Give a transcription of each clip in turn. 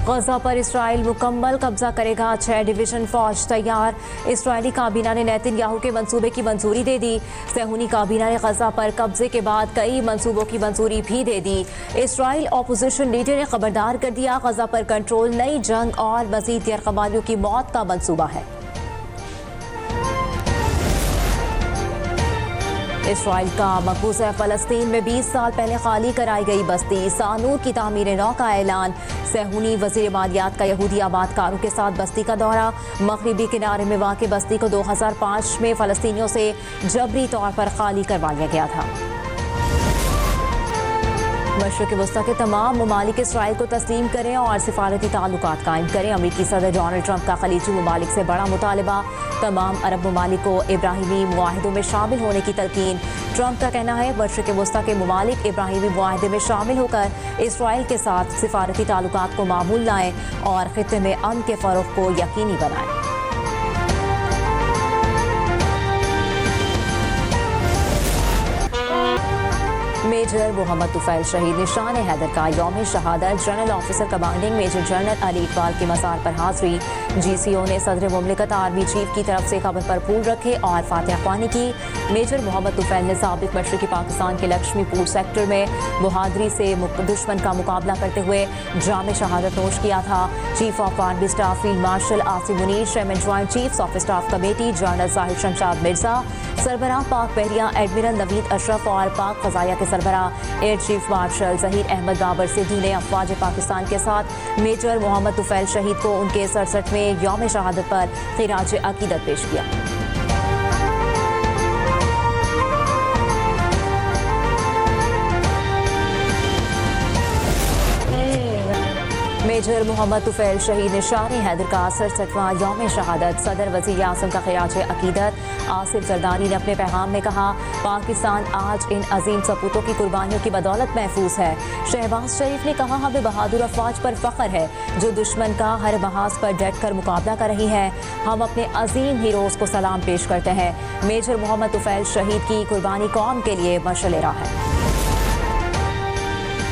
गजा पर इसराइल मुकम्मल कब्जा करेगा, 6 डिवीजन फौज तैयार। इसराइली काबीना ने नेतन्याहू के मंसूबे की मंजूरी दे दी। सहूनी काबीना ने गजा पर कब्जे के बाद कई मंसूबों की मंजूरी भी दे दी। इसराइल ऑपोजिशन लीडर ने खबरदार कर दिया, गजा पर कंट्रोल नई जंग और मजीद गैरकमालियों की मौत का मंसूबा है। इसराइल का मकबूज़ फ़लस्तीन में 20 साल पहले खाली कराई गई बस्ती सानूर की तामीर नौ का ऐलान। सहूनी वज़ीर मालियात का यहूदी आबादकारों के साथ बस्ती का दौरा। मगरिबी किनारे में वाक़ बस्ती को 2005 में फ़लस्तीनियों से जबरी तौर पर खाली करवा लिया गया था। मशरिक़ वस्ता के तमाम ममालिक इसराइल को तस्लीम करें और सिफारती ताल्लुकात कायम करें। अमरीकी सदर डोनाल्ड ट्रंप का खलीजी ममालिक से बड़ा मुतालबा। तमाम अरब ममालिक को इब्राहिमी मुआहिदों में शामिल होने की तलकीन। ट्रंप का कहना है, मशरिक़ वस्ता के ममालिक इब्राहिमी मुआहिदे में शामिल होकर इसराइल के साथ सिफारती ताल्लुकात को मामूल लाएं और खित्ते में अमन के फ़रोग़ को यकीनी बनाएं। मेजर मोहम्मद तुफैल शहीद निशान हैदर का यौम शहादत। General officer commanding major general Ali Iqbal के मज़ार पर हाज़री। GCO ने सदर मुमलिकत आर्मी चीफ की तरफ से खबर पर फूल रखे और फातिहा ख्वानी की। मेजर मोहम्मद तुफैल ने साबिक मशरिकी पाकिस्तान के लक्ष्मीपुर सेक्टर में बहादुरी से दुश्मन का मुकाबला करते हुए जाम शहादत नोश किया था। Chief of army staff field marshal Asim Munir, chairman joint chiefs of staff committee general जाहिर शमशाद मिर्जा, सरबराह पाक बहरिया एडमिरल नवीद अशरफ और पाक फ़ज़ाइया के सरबराह air chief marshal Zaheer Ahmed Babar Sidhu ने अफ़वाज पाकिस्तान के साथ मेजर मोहम्मद तुफैल शहीद को उनके 67वें यौम शहादत पर खिराज अकीदत पेश किया। मेजर मोहम्मद तुफैल शहीद निशान हैदर का 67वां यौम शहादत। सदर वज़ीर आज़म का खिराज अकीदत। आसिफ जरदारी ने अपने पैगाम में कहा, पाकिस्तान आज इन अजीम सपूतों की कुर्बानियों की बदौलत महफूज है। शहबाज शरीफ ने कहा, हमें बहादुर अफवाज पर फ़ख्र है जो दुश्मन का हर महाज पर डट कर मुकाबला कर रही है। हम अपने अजीम हीरोज़ को सलाम पेश करते हैं। मेजर मोहम्मद तुफैल शहीद की कुर्बानी कौम के लिए मशअल राह है।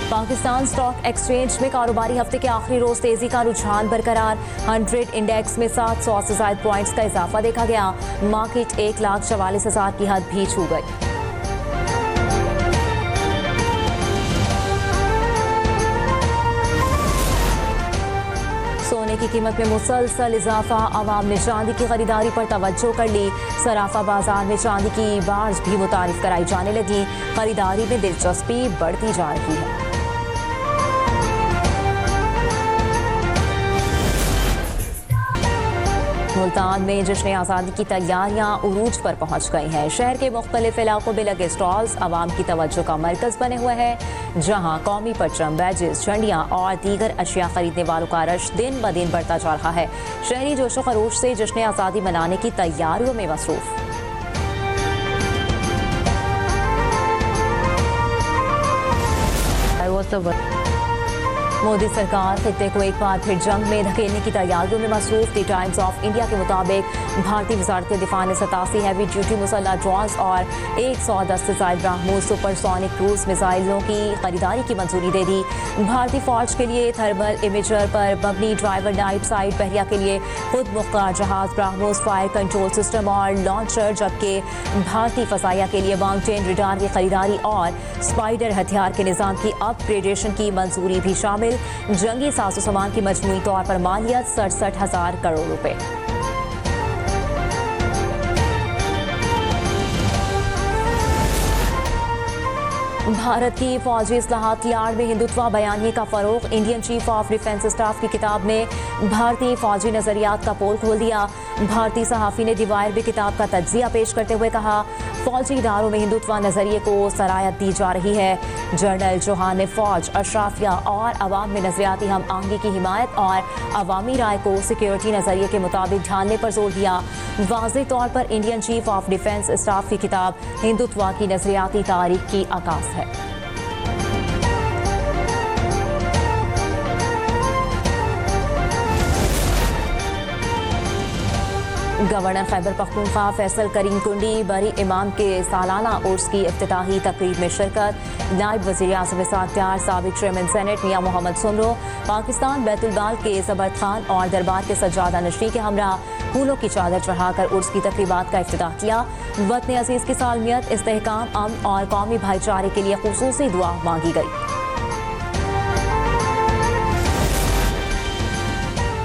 पाकिस्तान स्टॉक एक्सचेंज में कारोबारी हफ्ते के आखिरी रोज तेजी का रुझान बरकरार। 100 इंडेक्स में 700 से ज़ायद पॉइंट्स का इजाफा देखा गया। मार्केट 1,44,000 की हद भी छू गई। सोने की कीमत में मुसलसल इजाफा। अवाम ने चांदी की खरीदारी पर तवज्जो कर ली। सराफा बाजार में चांदी की बार्स भी मुतारिफ कराई जाने लगी। खरीदारी में दिलचस्पी बढ़ती जा रही है। मुल्तान में जश्न आज़ादी की तैयारियां उरूज पर पहुंच गई हैं। शहर के मुख्तलिफ इलाकों में लगे स्टॉल्स अवाम की तवज्जो का मरकज बने हुए हैं, जहां कौमी परचम, बैजेस, झंडियां और दीगर अशिया खरीदने वालों का रश दिन ब दिन बढ़ता जा रहा है। शहरी जोशो खरोश से जश्न आज़ादी मनाने की तैयारियों में मसरूफ। मोदी सरकार खित्ते को एक बार फिर जंग में धकेलने की तैयारियों में मसरूफ। द टाइम्स ऑफ इंडिया के मुताबिक भारतीय वजारत दिफा ने 87 हैवी ड्यूटी मुसल्ला ड्रोन्स और 110 से ज़ायद ब्राह्मोस सुपरसोनिक क्रूज मिसाइलों की खरीदारी की मंजूरी दे दी। भारतीय फौज के लिए थर्मल इमेजर पर मबनी ड्राइवर नाइट साइड बहरिया के लिए खुद मुख्तार जहाज ब्राह्मोस फायर कंट्रोल सिस्टम और लॉन्चर, जबकि भारतीय फ़ज़ाइया के लिए माउंटेन रडार की खरीदारी और स्पाइडर हथियार के निज़ाम की अपग्रेडेशन की मंजूरी भी शामिल। जंगी साजो सामान की मजमूई तौर पर मालियत 67,000 करोड़ रुपए। भारत की फौजी इस्लाहात की आड़ में हिंदुत्व बयानिए का फरोग। Indian chief of defence staff की किताब ने भारतीय फौजी नजरियात का पोल खोल दिया। भारतीय सहाफ़ी ने दीवार में किताब का तज्जिया पेश करते हुए कहा, फौजी इदारों में हिंदुत्व नजरिए को सराहत दी जा रही है। जनरल चौहान ने फौज, अशराफिया और अवाम में नजरियाती हम आहंगी की हिमायत और अवामी राय को सिक्योरिटी नजरिए के मुताबिक ढालने पर जोर दिया। वाज़ेह तौर पर Indian chief of defence staff की किताब हिंदुत्व की नजरियाती तारीख की अक्कास है। गवर्नर खैबर पख्तूनख्वा फैसल करीम कुंडी बरी इमाम के सालाना उर्स की इफ्तिताही तकरीब में शिरकत। नायब वज़ीर आज़म साख्तियार, साबिक चेयरमैन सेनेट मियां मोहम्मद सुमरो, पाकिस्तान बैतुल-माल के ज़बरत खान और दरबार के सज्जादा नशरी के हमरा फूलों की चादर चढ़ाकर उर्स की तकरीबात का इफ्तिताह किया। वतन अज़ीज़ की सालमियत, इस्तेहकाम, अमन और कौमी भाईचारे के लिए खुसूसी दुआ मांगी गई।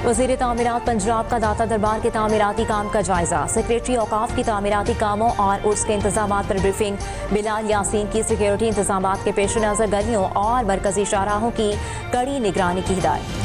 वज़ीर तामीरात पंजाब का दाता दरबार के तामीराती काम का जायजा। सेक्रेटरी औकाफ की तामीराती कामों और उर्स के इंतजामात पर ब्रीफिंग। बिलाल यासीन की सिक्योरिटी इंतजामात के पेश नज़र गलियों और मरकजी शाहराहों की कड़ी निगरानी की हिदायत।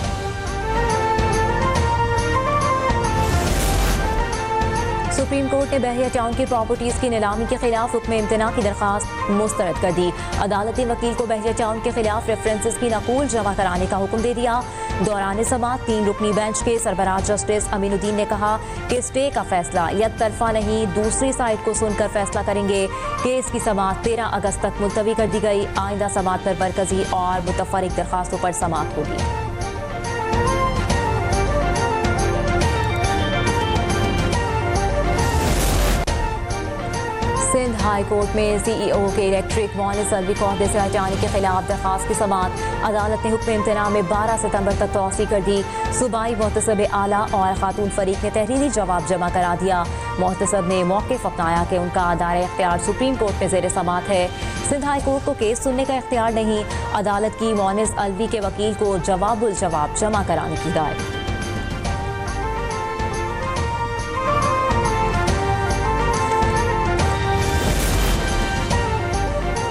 सुप्रीम कोर्ट ने बहरिया टाउन की प्रॉपर्टीज की नीलामी के खिलाफ हुक्म इम्तना की दरखास्त मुस्तरद कर दी। अदालती वकील को बहरिया टाउन के खिलाफ रेफरेंसेस की नकूल जमा कराने का हुक्म दे दिया। दौरान समाअत 3 रुकनी बेंच के सरबराह जस्टिस अमीनुद्दीन ने कहा कि स्टे का फैसला एक तरफा नहीं, दूसरी साइड को सुनकर फैसला करेंगे। केस की समाअत 13 अगस्त तक मुलतवी कर दी गई। आइंदा समाअत पर मरकजी और मुतफरिक दरखास्तों पर समाअत होगी। सिंध हाई कोर्ट में CEO के इलेक्ट्रिक मोनिस अलवी को ओहदे से हटाने के खिलाफ दरखास्त की समाअत। अदालत ने हुक्म इम्तना में 12 सितंबर तक तौसी कर दी। सूबाई मोहतसब आला और खातून फरीक ने तहरीरी जवाब जमा करा दिया। मोहतसब ने मौक़िफ़ अपनाया कि उनका दायरा इख्तियार सुप्रीम कोर्ट में ज़ेर समाअत है। सिंध हाई कोर्ट को केस सुनने का इख्तियार नहीं। अदालत की मोनिस अलवी के वकील को जवाबुल जवाब जमा कराने की हिदायत।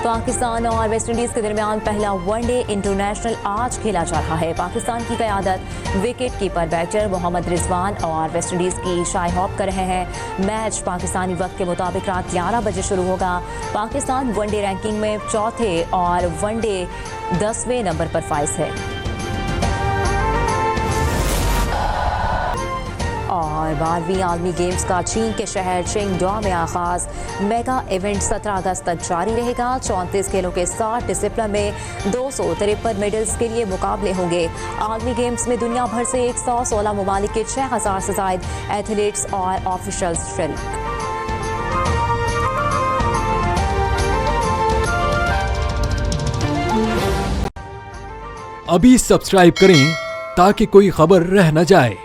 पाकिस्तान और वेस्ट इंडीज़ के दरमियान पहला वनडे इंटरनेशनल आज खेला जा रहा है। पाकिस्तान की क़यादत wicket keeper batter Mohammad Rizwan और वेस्ट इंडीज़ की शाय हॉप कर रहे हैं। मैच पाकिस्तानी वक्त के मुताबिक रात 11 बजे शुरू होगा। पाकिस्तान वनडे रैंकिंग में चौथे और वनडे 10वें नंबर पर फाइज है। और 12वीं आलमी गेम्स का चीन के शहर चिंगडॉ में आगाज। मेगा इवेंट 17 अगस्त तक जारी रहेगा। 34 खेलों के 60 डिसिप्लिन में 253 मेडल्स के लिए मुकाबले होंगे। आलमी गेम्स में दुनिया भर से 116 ममालिक के 6000 से ज़ायद एथलीट्स और ऑफिशियल्स शरीक। अभी सब्सक्राइब करें ताकि कोई खबर रह न जाए।